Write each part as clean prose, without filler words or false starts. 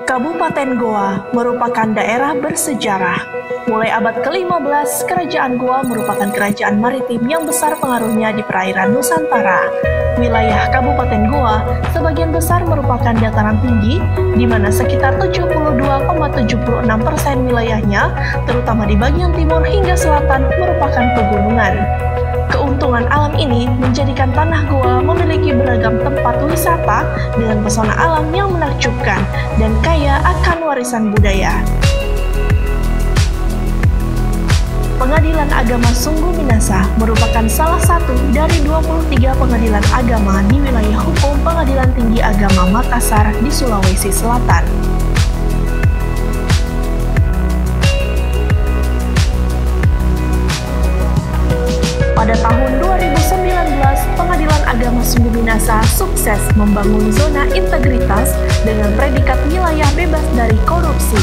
Kabupaten Goa merupakan daerah bersejarah. Mulai abad ke-15, Kerajaan Goa merupakan kerajaan maritim yang besar pengaruhnya di perairan Nusantara. Wilayah Kabupaten Goa sebagian besar merupakan dataran tinggi, di mana sekitar 72,76% wilayahnya, terutama di bagian timur hingga selatan, merupakan pegunungan. Keuntungan alam ini menjadikan tanah Goa memiliki beragam tempat wisata dengan pesona alam yang menakjubkan dan kaya akan warisan budaya. Pengadilan Agama Sungguh Minasa merupakan salah satu dari 23 pengadilan agama di wilayah hukum Pengadilan Tinggi Agama Makassar di Sulawesi Selatan. Pada tahun 2019, Pengadilan Agama Sungguh Minasa sukses membangun zona integritas dengan predikat wilayah bebas dari korupsi.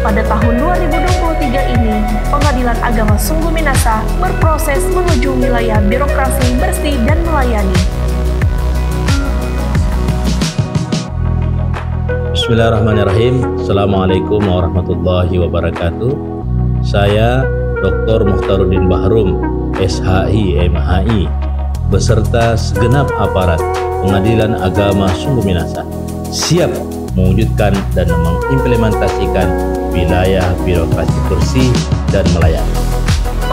Pada tahun 2023 ini, Pengadilan Agama Sungguh Minasa berproses menuju wilayah birokrasi bersih dan melayani. Bismillahirrahmanirrahim. Assalamualaikum warahmatullahi wabarakatuh. Saya Dr. Mukhtaruddin Bahrum, SHI MHI, beserta segenap aparat Pengadilan Agama Sungguh Minasa siap mewujudkan dan mengimplementasikan wilayah birokrasi bersih dan melayani.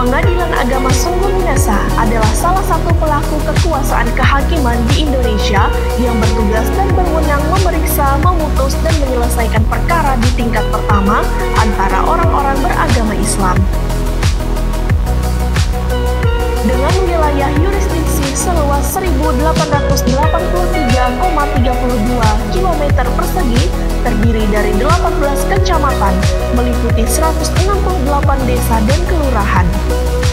Pengadilan Agama Sungguh Minasa adalah salah satu pelaku kekuasaan kehakiman di Indonesia yang bertugas dan berwenang memeriksa, memutus, dan menyelesaikan perkara di tingkat pertama antara orang-orang beragama Islam. Dengan wilayah yurisdiksi seluas 1.883,32 km persegi, terdiri dari 18 kecamatan, meliputi 168 desa dan kelurahan.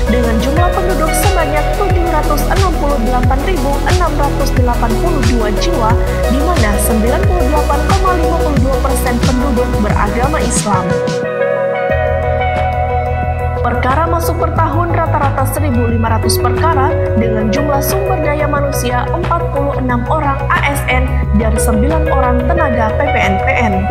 Dengan jumlah penduduk sebanyak 768.682 jiwa, di mana 98,52% penduduk beragama Islam. Perkara masuk per tahun rata-rata 1.500 perkara dengan jumlah sumber daya manusia 46 orang ASN dan 9 orang tenaga PPNPN.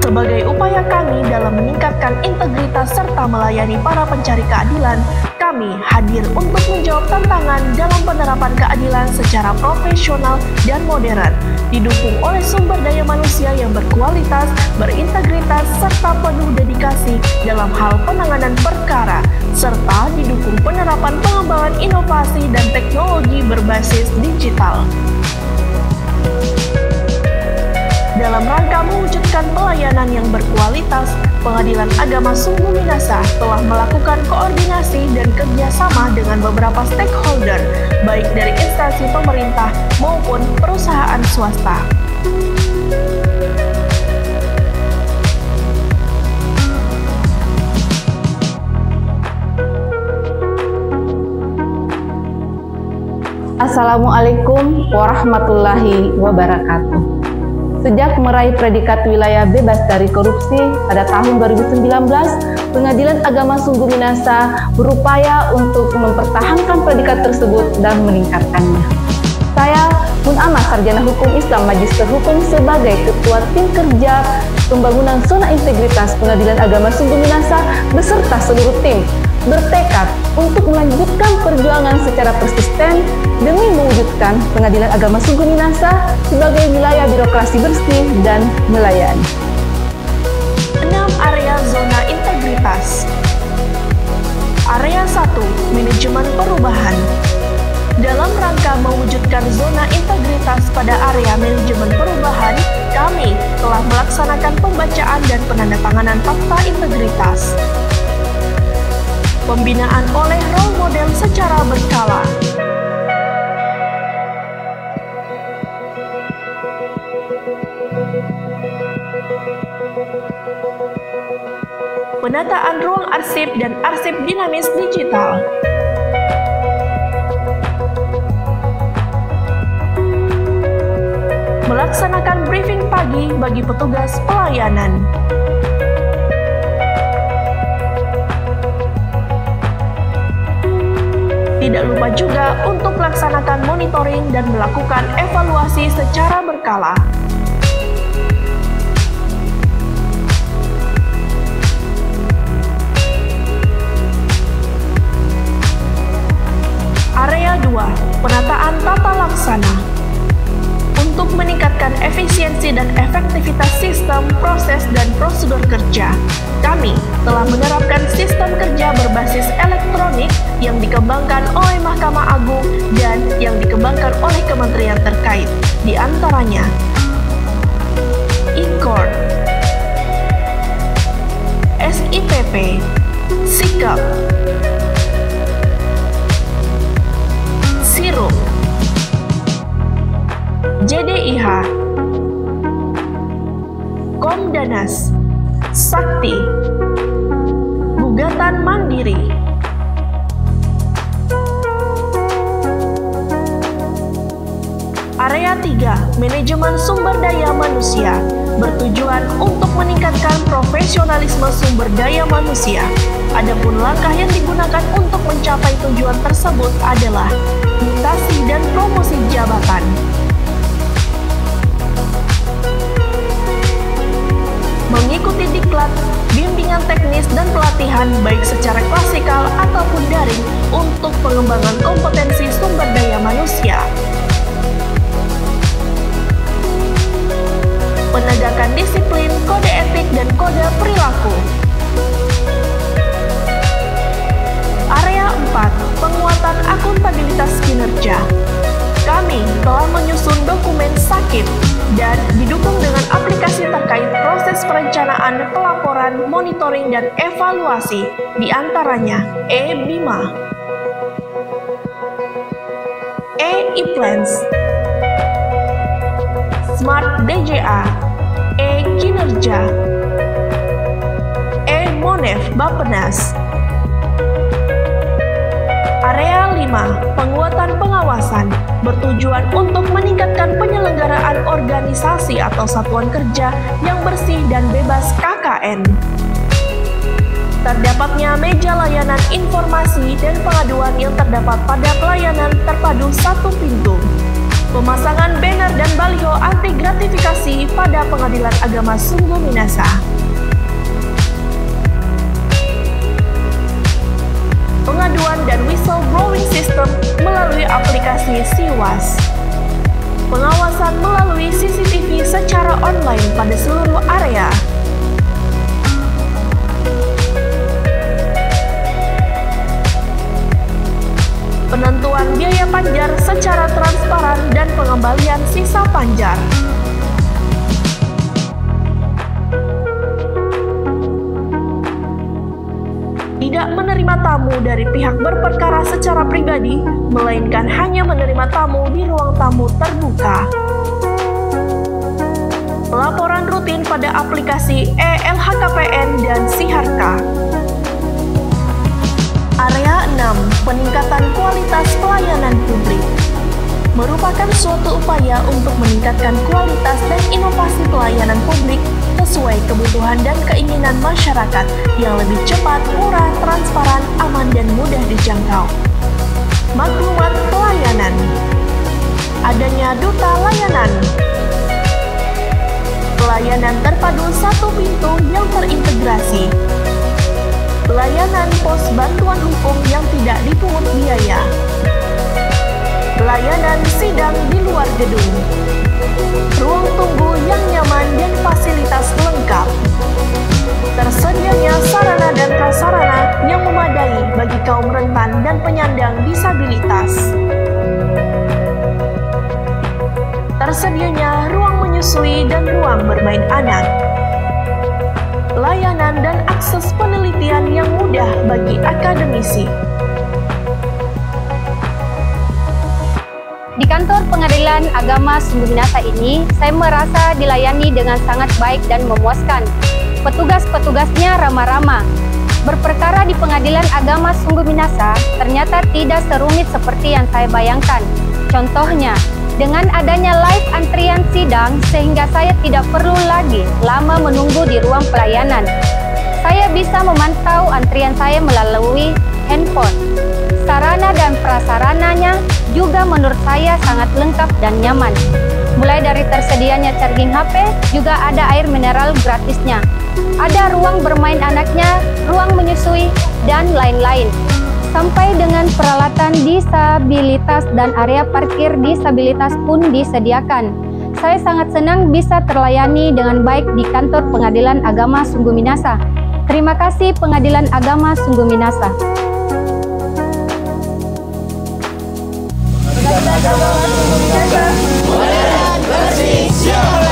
Sebagai upaya kami dalam meningkatkan integritas serta melayani para pencari keadilan, kami hadir untuk menjawab tantangan dalam penerapan keadilan secara profesional dan modern, didukung oleh sumber daya manusia yang berkualitas, berintegritas, serta penuh dedikasi dalam hal penanganan perkara, serta didukung penerapan pengembangan inovasi dan teknologi berbasis digital. Dalam rangka mewujudkan pelayanan yang berkualitas, Pengadilan Agama Sungguh Minasa telah melakukan koordinasi dan kerjasama dengan beberapa stakeholder, baik dari instansi pemerintah maupun perusahaan swasta. Assalamualaikum warahmatullahi wabarakatuh. Sejak meraih predikat wilayah bebas dari korupsi pada tahun 2019, Pengadilan Agama Sungguh Minasa berupaya untuk mempertahankan predikat tersebut dan meningkatkannya. Saya, Mun'amah, Sarjana Hukum Islam Magister Hukum sebagai Ketua Tim Kerja Pembangunan Zona Integritas Pengadilan Agama Sungguh Minasa beserta seluruh tim bertekad untuk melanjutkan perjuangan secara persisten demi mewujudkan Pengadilan Agama Sungguh Minasa sebagai wilayah birokrasi bersih dan melayani. 6 area zona integritas. Area 1, manajemen perubahan. Dalam rangka mewujudkan zona integritas pada area manajemen perubahan, kami telah melaksanakan pembacaan dan penandatanganan fakta integritas. Pembinaan oleh role model secara berkala. Penataan ruang arsip dan arsip dinamis digital. Melaksanakan briefing pagi bagi petugas pelayanan. tidak lupa juga untuk melaksanakan monitoring dan melakukan evaluasi secara berkala. Area 2. Penataan tata laksana. Untuk meningkatkan efisiensi dan efektivitas sistem, proses, dan prosedur kerja, kami telah menerapkan sistem kerja berbasis elektronik yang dikembangkan oleh Mahkamah Agung dan yang dikembangkan oleh kementerian terkait, di antaranya e-court, SIPP, Sikap, Sirup, JDIH, Komdanas, Sakti, Gugatan Mandiri. Area 3. Manajemen sumber daya manusia bertujuan untuk meningkatkan profesionalisme sumber daya manusia. Adapun langkah yang digunakan untuk mencapai tujuan tersebut adalah mutasi dan promosi jabatan, mengikuti diklat, bimbingan teknis dan pelatihan baik secara klasikal ataupun daring untuk pengembangan kompetensi sumber daya manusia, penegakan disiplin, kode etik, dan kode perilaku. Area 4. Penguatan akuntabilitas kinerja. Kami telah menyusun dokumen SAKIP dan didukung dengan aplikasi terkait proses perencanaan, pelaporan, monitoring, dan evaluasi, di antaranya e-Bima, e-Plans, Smart DJA, e-Kinerja, e-Monef Bappenas. Area 5. Penguatan pengawasan bertujuan untuk meningkatkan penyelenggaraan organisasi atau satuan kerja yang bersih dan bebas KKN. Terdapatnya meja layanan informasi dan pengaduan yang terdapat pada pelayanan terpadu satu pintu. Pemasangan banner dan baliho anti gratifikasi pada Pengadilan Agama Sungguh Minasa. Pengaduan dan whistleblowing system melalui aplikasi SIWAS. Pengawasan melalui CCTV secara online pada seluruh area. Penentuan biaya panjar secara transparan dan pengembalian sisa panjar. Tidak menerima tamu dari pihak berperkara secara pribadi, melainkan hanya menerima tamu di ruang tamu terbuka. Pelaporan rutin pada aplikasi e-LHKPN dan Siharka. Area 6. Peningkatan kualitas pelayanan publik merupakan suatu upaya untuk meningkatkan kualitas dan inovasi pelayanan publik sesuai kebutuhan dan keinginan masyarakat yang lebih cepat, murah, transparan, aman, dan mudah dijangkau. Maklumat pelayanan. Adanya duta layanan. Pelayanan terpadu satu pintu yang terintegrasi. Pelayanan pos bantuan hukum yang tidak dipungut biaya. Pelayanan sidang di luar gedung. Ruang tunggu yang nyaman dan fasilitas lengkap. Tersedianya sarana dan prasarana yang memadai bagi kaum rentan dan penyandang disabilitas. Tersedianya ruang menyusui dan ruang bermain anak. Layanan dan akses penelitian yang mudah bagi akademisi. Di kantor Pengadilan Agama Sungguh Minasa ini, saya merasa dilayani dengan sangat baik dan memuaskan. Petugas-petugasnya ramah-ramah. Berperkara di Pengadilan Agama Sungguh Minasa ternyata tidak serumit seperti yang saya bayangkan. Contohnya, dengan adanya live antrian sidang sehingga saya tidak perlu lagi lama menunggu di ruang pelayanan. Saya bisa memantau antrian saya melalui handphone. sarana dan prasarananya juga menurut saya sangat lengkap dan nyaman. Mulai dari tersedianya charging HP, juga ada air mineral gratisnya. Ada ruang bermain anaknya, ruang menyusui, dan lain-lain. Sampai dengan peralatan disabilitas dan area parkir disabilitas pun disediakan. Saya sangat senang bisa terlayani dengan baik di kantor Pengadilan Agama Sungguh Minasa. Terima kasih Pengadilan Agama Sungguh Minasa. Modern bersih siap.